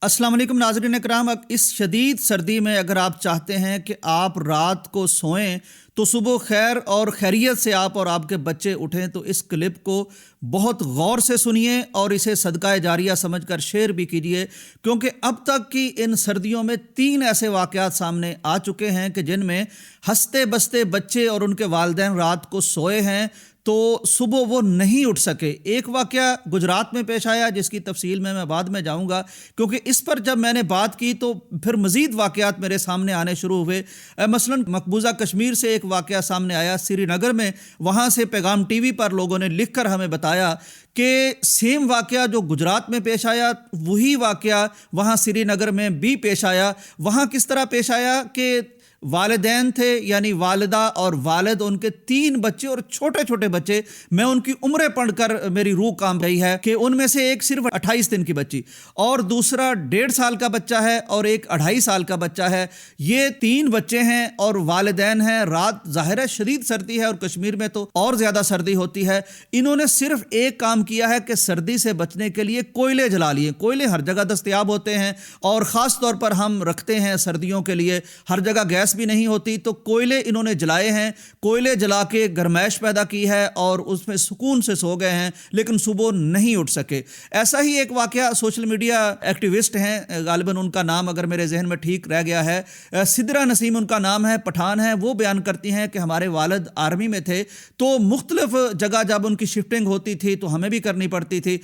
अस्सलाम वालेकुम नाज़रीन इकराम। अब इस शदीद सर्दी में अगर आप चाहते हैं कि आप रात को सोएं तो सुबह खैर और खैरियत से आप और आपके बच्चे उठें, तो इस क्लिप को बहुत गौर से सुनिए और इसे सदका जारिया समझकर शेयर भी कीजिए, क्योंकि अब तक की इन सर्दियों में 3 ऐसे वाक़यात सामने आ चुके हैं कि जिनमें हंसते बसते बच्चे और उनके वालिदैन रात को सोए हैं तो सुबह वो नहीं उठ सके। एक वाक़या गुजरात में पेश आया जिसकी तफसील में मैं बाद में जाऊंगा, क्योंकि इस पर जब मैंने बात की तो फिर मज़ीद वाक़यात मेरे सामने आने शुरू हुए। मसलन मकबूजा कश्मीर से एक वाक़या सामने आया श्रीनगर में। वहाँ से पैगाम टीवी पर लोगों ने लिख कर हमें बताया कि सेम वाक़या जो गुजरात में पेश आया वही वाक़या वहाँ श्रीनगर में भी पेश आया। वहाँ किस तरह पेश आया कि वालिदैन थे, यानी वालिदा और वालिद, उनके 3 बच्चे और छोटे छोटे बच्चे। मैं उनकी उम्रें पढ़कर मेरी रूह कांप रही है कि उनमें से एक सिर्फ 28 दिन की बच्ची और दूसरा 1.5 साल का बच्चा है और एक 2.5 साल का बच्चा है। ये 3 बच्चे हैं और वालिदैन हैं। रात ज़ाहिर है शदीद सर्दी है और कश्मीर में तो और ज़्यादा सर्दी होती है। इन्होंने सिर्फ एक काम किया है कि सर्दी से बचने के लिए कोयले जला लिए। कोयले हर जगह दस्तयाब होते हैं और ख़ास तौर पर हम रखते हैं सर्दियों के लिए, हर जगह गैस भी नहीं होती, तो कोयले इन्होंने जलाए हैं। कोयले जला के गरमाइश पैदा की है और उसमें सुकून से सो गए हैं, लेकिन सुबह नहीं उठ सके। ऐसा ही एक वाकया सोशल मीडिया एक्टिविस्ट हैं, गालिबन उनका नाम अगर मेरे जहन में ठीक रह गया है, सिद्रा नसीम उनका नाम है, पठान है। वो बयान करती हैं कि हमारे वालिद आर्मी में थे तो मुख्तलिफ जगह जब उनकी शिफ्टिंग होती थी तो हमें भी करनी पड़ती थी।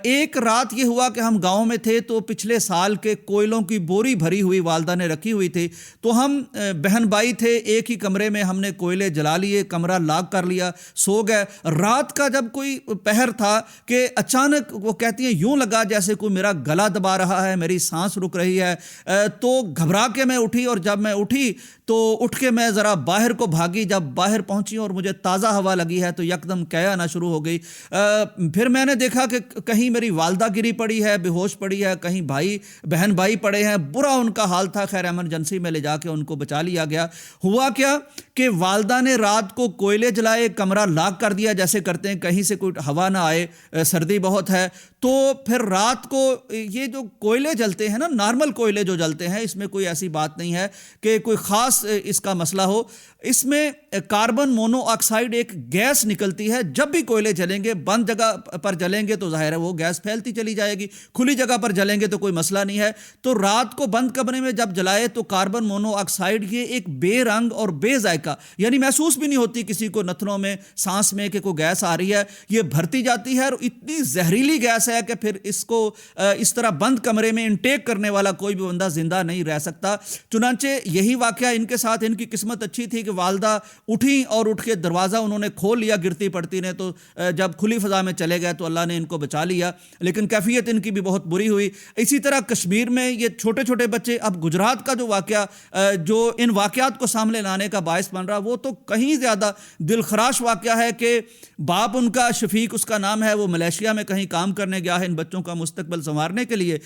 एक रात ये हुआ कि हम गाँव में थे तो पिछले साल के कोयलों की बोरी भरी हुई वालदा ने रखी हुई थी, तो हम बहन भाई थे, एक ही कमरे में हमने कोयले जला लिए, कमरा लॉक कर लिया, सो गए। रात का जब कोई पहर था कि अचानक वो कहती है यूं लगा जैसे कोई मेरा गला दबा रहा है, मेरी सांस रुक रही है। तो घबरा के मैं उठी और जब मैं उठी तो उठ के मैं ज़रा बाहर को भागी। जब बाहर पहुंची और मुझे ताज़ा हवा लगी है तो यकदम कै आना शुरू हो गई। फिर मैंने देखा कि कहीं मेरी वालदा गिरी पड़ी है, बेहोश पड़ी है, कहीं भाई बहन भाई पड़े हैं, बुरा उनका हाल था। खैर एमरजेंसी में ले जाके उनको बचा लिया गया। हुआ क्या कि वालदा ने रात को कोयले जलाए, कमरा लॉक कर दिया जैसे करते हैं, कहीं से कोई हवा ना आए, सर्दी बहुत है। तो फिर रात को ये जो कोयले जलते हैं ना, नॉर्मल कोयले जो जलते हैं, इसमें कोई ऐसी बात नहीं है कि कोई ख़ास इसका मसला हो। इसमें कार्बन मोनोऑक्साइड एक गैस निकलती है। जब भी कोयले जलेंगे, बंद जगह पर जलेंगे तो जाहिर है वो गैस फैलती चली जाएगी, खुली जगह पर जलेंगे तो कोई मसला नहीं है। तो रात को बंद कमरे में जब जलाए तो कार्बन मोनोऑक्साइड ये एक बेरंग और बेजायका, यानी महसूस भी नहीं होती किसी को नथनों में, सांस में कि कोई गैस आ रही है, ये भरती जाती है और इतनी जहरीली गैस है कि फिर इसको इस तरह बंद कमरे में इनटेक करने वाला कोई भी बंदा जिंदा नहीं रह सकता। चुनांचे यही वाकया इनके साथ, इनकी किस्मत अच्छी थी कि वालदा उठी और उठ के दरवाज़ा उन्होंने खोल लिया गिरती पड़ती ने, तो जब खुली फ़ज़ा में चले गए तो अल्लाह ने इनको बचा लिया, लेकिन कैफियत इनकी भी बहुत बुरी हुई। इसी तरह कश्मीर में ये छोटे छोटे बच्चे। अब गुजरात का जो वाकया जो इन वाकयात को सामने लाने का बायस बन रहा, वो तो कहीं ज़्यादा दिलखराश वाकया है कि बाप उनका शफीक उसका नाम है, वो मलेशिया में कहीं काम करने गया है इन बच्चों का मुस्तकबिल संवारने के लिए।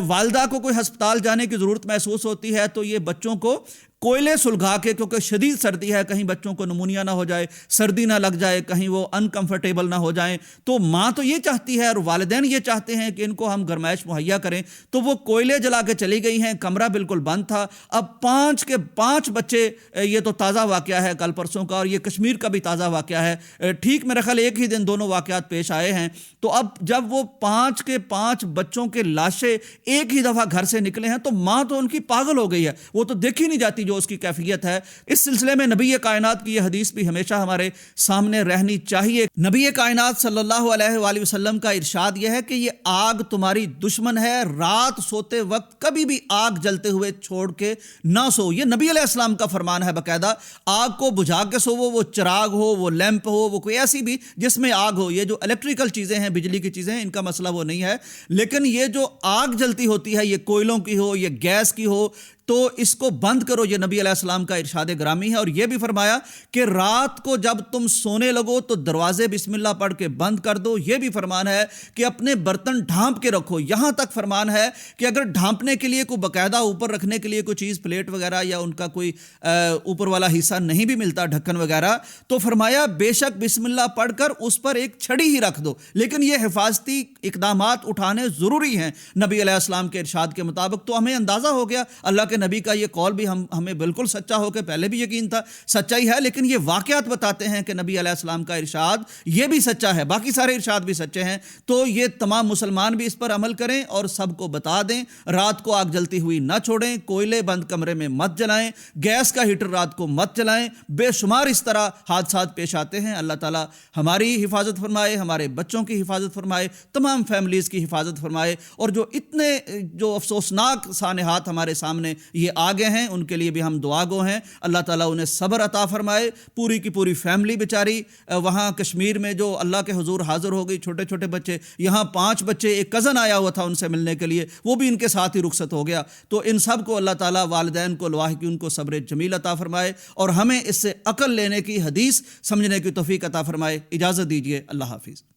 वालदा को कोई हस्पताल जाने की ज़रूरत महसूस होती है तो ये बच्चों को कोयले सुलगा के, क्योंकि शदीद सर्दी है, कहीं बच्चों को नमूनिया ना हो जाए, सर्दी ना लग जाए, कहीं वो अनकंफर्टेबल ना हो जाएं, तो माँ तो ये चाहती है और वालिदैन ये चाहते हैं कि इनको हम गरमाइश मुहैया करें। तो वो कोयले जला के चली गई हैं, कमरा बिल्कुल बंद था। अब 5 के 5 बच्चे, ये तो ताज़ा वाक़या है कल परसों का, और ये कश्मीर का भी ताज़ा वाक़या है। ठीक मेरा ख्याल एक ही दिन दोनों वाक़यात पेश आए हैं। तो अब जब वो 5 के 5 बच्चों के लाशें एक ही दफ़ा घर से निकले हैं तो माँ तो उनकी पागल हो गई है, वो तो देखी नहीं जाती जो उसकी कैफियत है। इस सिलसिले में नबी कायनात की यह हदीस भी हमेशा हमारे सामने रहनी चाहिए। नबी कायनात सल्लल्लाहु अलैहि वसल्लम का इरशाद यह है कि ये आग तुम्हारी दुश्मन है, रात सोते वक्त कभी भी आग जलते हुए छोड़ के ना सो। ये नबी अलैहिस्सलाम का फरमान है बाकायदा। आग को बुझा के सोवो, वो चिराग हो, वो लैंप हो, वो कोई ऐसी भी जिसमें आग हो। ये जो इलेक्ट्रिकल चीज़ें हैं, बिजली की चीज़ें हैं, इनका मसला वो नहीं है, लेकिन ये जो आग जलती होती है, ये कोयलों की हो, ये गैस की हो, تو اس کو بند کرو، یہ نبی علیہ السلام کا ارشاد گرامی ہے۔ اور یہ بھی فرمایا کہ رات کو جب تم سونے لگو تو دروازے بسم اللہ پڑھ کے بند کر دو۔ یہ بھی فرمان ہے کہ اپنے برتن ڈھانپ کے رکھو، یہاں تک فرمان ہے کہ اگر ڈھانپنے کے لیے کوئی باقاعدہ اوپر رکھنے کے لیے کوئی چیز، پلیٹ وغیرہ یا ان کا کوئی اوپر والا حصہ نہیں بھی ملتا، ڈھکن وغیرہ، تو فرمایا بے شک بسم اللہ پڑھ کر اس پر ایک چھڑی ہی رکھ دو، لیکن یہ حفاظتی اقدامات اٹھانے ضروری ہیں نبی علیہ السلام کے ارشاد کے مطابق۔ تو ہمیں اندازہ ہو گیا اللہ کے نبی کا یہ قول بھی ہمیں بالکل سچا ہو کے پہلے بھی یقین تھا، سچائی ہے، لیکن یہ واقعات بتاتے ہیں کہ نبی علیہ السلام کا ارشاد یہ بھی سچا ہے، باقی سارے ارشاد بھی سچے ہیں۔ تو یہ تمام مسلمان بھی اس پر عمل کریں اور سب کو بتا دیں، رات کو آگ جلتی ہوئی نہ چھوڑیں، کوئلے بند کمرے میں مت جلائیں، گیس کا ہیٹر رات کو مت چلائیں۔ بے شمار اس طرح حادثات پیش آتے ہیں۔ اللہ تعالیٰ ہماری حفاظت فرمائے، ہمارے بچوں کی حفاظت فرمائے، تمام فیملیز کی حفاظت فرمائے، اور جو اتنے جو افسوسناک سانحات ہمارے سامنے یہ آگے ہیں ان کے لیے بھی ہم دعا گو ہیں، اللہ تعالیٰ انہیں صبر عطا فرمائے۔ پوری کی پوری فیملی بیچاری وہاں کشمیر میں جو اللہ کے حضور حاضر ہو گئی، چھوٹے چھوٹے بچے، یہاں 5 بچے، ایک کزن آیا ہوا تھا ان سے ملنے کے لیے، وہ بھی ان کے ساتھ ہی رخصت ہو گیا۔ تو ان سب کو اللہ تعالیٰ، والدین کو لاحقین کو صبر جمیل عطا فرمائے اور ہمیں اس سے عقل لینے کی، حدیث سمجھنے کی توفیق عطا فرمائے۔ اجازت دیجیے، اللہ حافظ۔